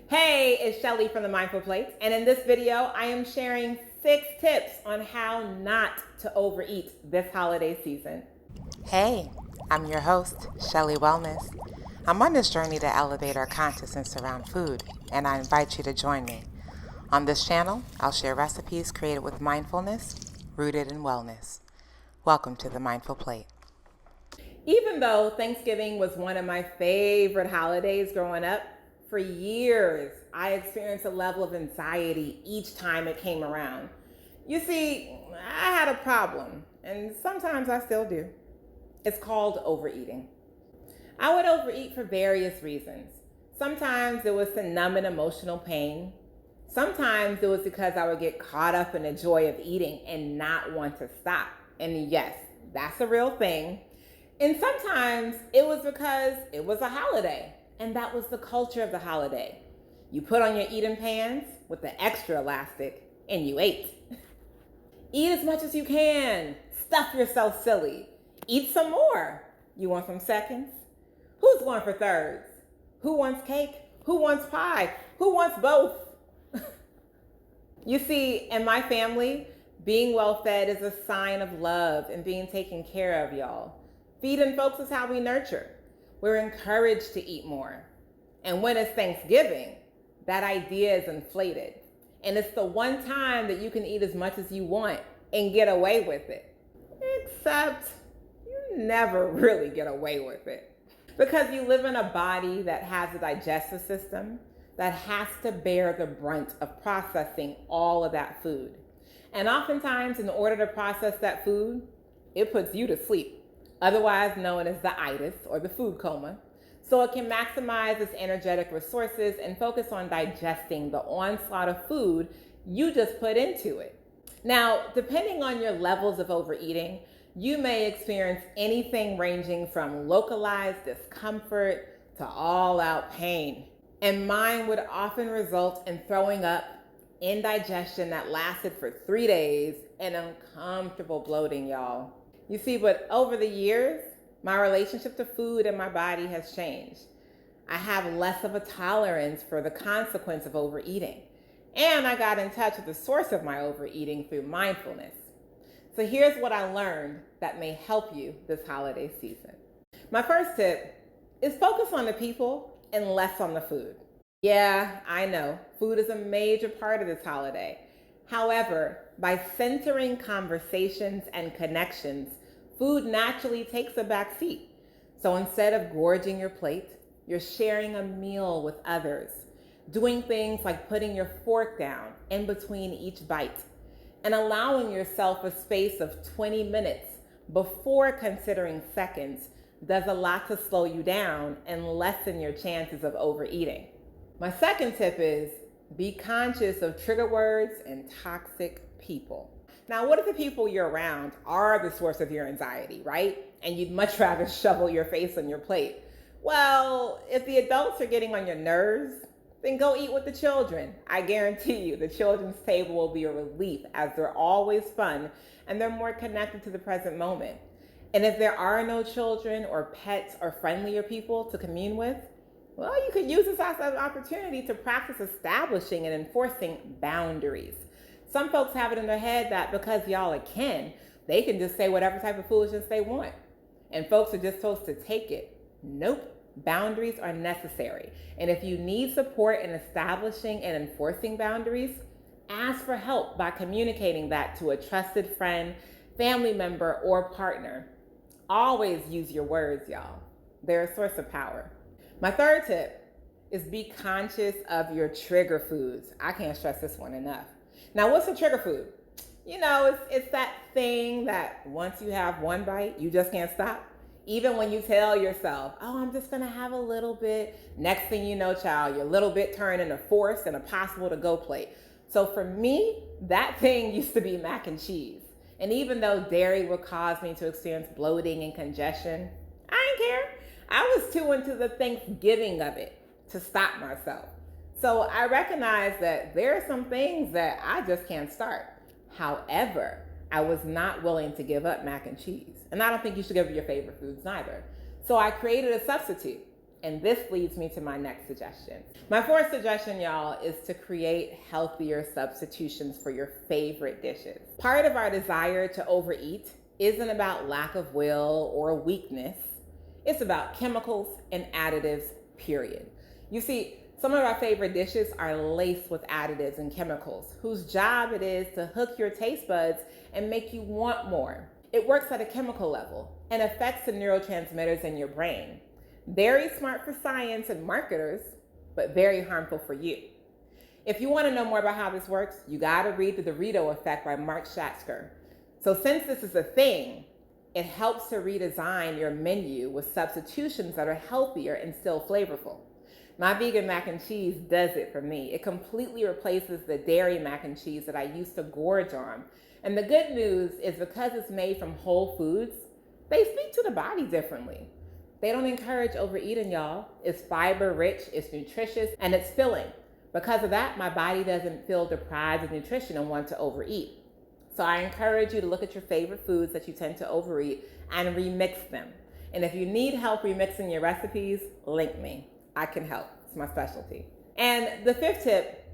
Hey, it's Shelly from the Mindful Plate, and in this video, I am sharing 6 tips on how not to overeat this holiday season. Hey, I'm your host, Shelly Wellness. I'm on this journey to elevate our consciousness around food, and I invite you to join me. On this channel, I'll share recipes created with mindfulness, rooted in wellness. Welcome to the Mindful Plate. Even though Thanksgiving was one of my favorite holidays growing up, for years, I experienced a level of anxiety each time it came around. You see, I had a problem, and sometimes I still do. It's called overeating. I would overeat for various reasons. Sometimes it was to numb an emotional pain. Sometimes it was because I would get caught up in the joy of eating and not want to stop. And yes, that's a real thing. And sometimes it was because it was a holiday, and that was the culture of the holiday. You put on your eating pants with the extra elastic, and you ate. Eat as much as you can. Stuff yourself silly. Eat some more. You want some seconds? Who's going for thirds? Who wants cake? Who wants pie? Who wants both? You see, in my family, being well fed is a sign of love and being taken care of, y'all. Feeding folks is how we nurture. We're encouraged to eat more. And when it's Thanksgiving, that idea is inflated. And it's the one time that you can eat as much as you want and get away with it. Except you never really get away with it. Because you live in a body that has a digestive system that has to bear the brunt of processing all of that food. And oftentimes, in order to process that food, it puts you to sleep, otherwise known as the itis or the food coma. So it can maximize its energetic resources and focus on digesting the onslaught of food you just put into it. Now, depending on your levels of overeating, you may experience anything ranging from localized discomfort to all-out pain. And mine would often result in throwing up, indigestion that lasted for 3 days, and uncomfortable bloating, y'all. You see, but over the years, my relationship to food and my body has changed. I have less of a tolerance for the consequence of overeating. And I got in touch with the source of my overeating through mindfulness. So here's what I learned that may help you this holiday season. My first tip is focus on the people and less on the food. Yeah, I know, food is a major part of this holiday. However, by centering conversations and connections, food naturally takes a back seat. So instead of gorging your plate, you're sharing a meal with others, doing things like putting your fork down in between each bite, and allowing yourself a space of 20 minutes before considering seconds does a lot to slow you down and lessen your chances of overeating. My second tip is be conscious of trigger words and toxic people. Now, what if the people you're around are the source of your anxiety, right? And you'd much rather shovel your face on your plate. Well, if the adults are getting on your nerves, then go eat with the children. I guarantee you the children's table will be a relief, as they're always fun and they're more connected to the present moment. And if there are no children or pets or friendlier people to commune with, well, you could use this as an opportunity to practice establishing and enforcing boundaries. Some folks have it in their head that because y'all are kin, they can just say whatever type of foolishness they want. And folks are just supposed to take it. Nope. Boundaries are necessary. And if you need support in establishing and enforcing boundaries, ask for help by communicating that to a trusted friend, family member, or partner. Always use your words, y'all. They're a source of power. My third tip is be conscious of your trigger foods. I can't stress this one enough. Now, what's a trigger food? You know, it's that thing that once you have one bite, you just can't stop. Even when you tell yourself, oh, I'm just gonna have a little bit, next thing you know, child, your little bit turned into force and a possible to go plate. So for me, that thing used to be mac and cheese. And even though dairy would cause me to experience bloating and congestion, I didn't care. I was too into the Thanksgiving of it to stop myself. So I recognize that there are some things that I just can't start. However, I was not willing to give up mac and cheese. And I don't think you should give up your favorite foods either. So I created a substitute. And this leads me to my next suggestion. My fourth suggestion, y'all, is to create healthier substitutions for your favorite dishes. Part of our desire to overeat isn't about lack of will or weakness. It's about chemicals and additives, period. You see, some of our favorite dishes are laced with additives and chemicals whose job it is to hook your taste buds and make you want more. It works at a chemical level and affects the neurotransmitters in your brain. Very smart for science and marketers, but very harmful for you. If you want to know more about how this works, you got to read The Dorito Effect by Mark Schatzker. So since this is a thing, it helps to redesign your menu with substitutions that are healthier and still flavorful. My vegan mac and cheese does it for me. It completely replaces the dairy mac and cheese that I used to gorge on. And the good news is because it's made from whole foods, they speak to the body differently. They don't encourage overeating, y'all. It's fiber rich, it's nutritious, and it's filling. Because of that, my body doesn't feel deprived of nutrition and want to overeat. So I encourage you to look at your favorite foods that you tend to overeat and remix them. And if you need help remixing your recipes, link me. I can help. It's my specialty. And the fifth tip,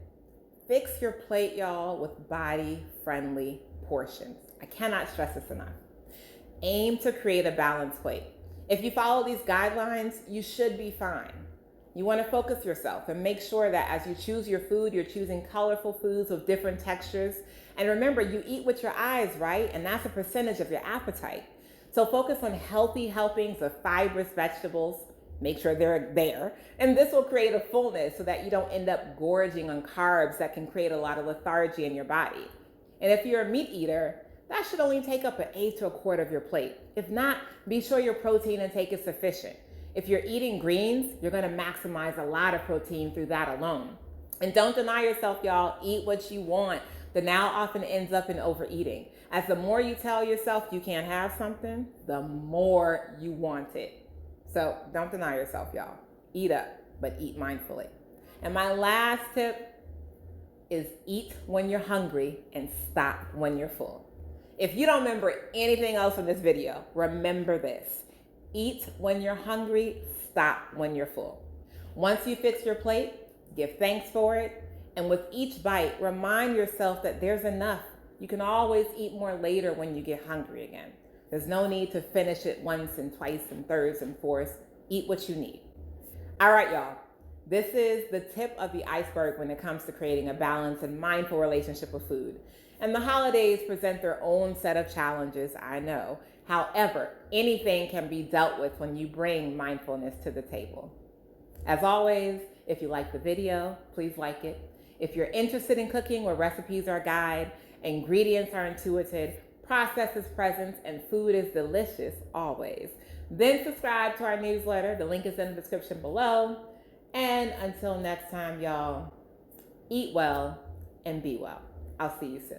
fix your plate, y'all, with body-friendly portions. I cannot stress this enough. Aim to create a balanced plate. If you follow these guidelines, you should be fine. You want to focus yourself and make sure that as you choose your food, you're choosing colorful foods with different textures. And remember, you eat with your eyes, right? And that's a percentage of your appetite. So focus on healthy helpings of fibrous vegetables. Make sure they're there. And this will create a fullness so that you don't end up gorging on carbs that can create a lot of lethargy in your body. And if you're a meat eater, that should only take up an eighth to a quarter of your plate. If not, be sure your protein intake is sufficient. If you're eating greens, you're gonna maximize a lot of protein through that alone. And don't deny yourself, y'all. Eat what you want. The now often ends up in overeating. As the more you tell yourself you can't have something, the more you want it. So don't deny yourself, y'all. Eat up, but eat mindfully. And my last tip is eat when you're hungry and stop when you're full. If you don't remember anything else from this video, remember this. Eat when you're hungry, stop when you're full. Once you fix your plate, give thanks for it, and with each bite, remind yourself that there's enough. You can always eat more later when you get hungry again. There's no need to finish it once and twice and thirds and fourths. Eat what you need. All right, y'all. This is the tip of the iceberg when it comes to creating a balanced and mindful relationship with food. And the holidays present their own set of challenges, I know. However, anything can be dealt with when you bring mindfulness to the table. As always, if you like the video, please like it. If you're interested in cooking where recipes are a guide, ingredients are intuitive, process is present, and food is delicious always, then subscribe to our newsletter. The link is in the description below. And until next time, y'all, eat well and be well. I'll see you soon.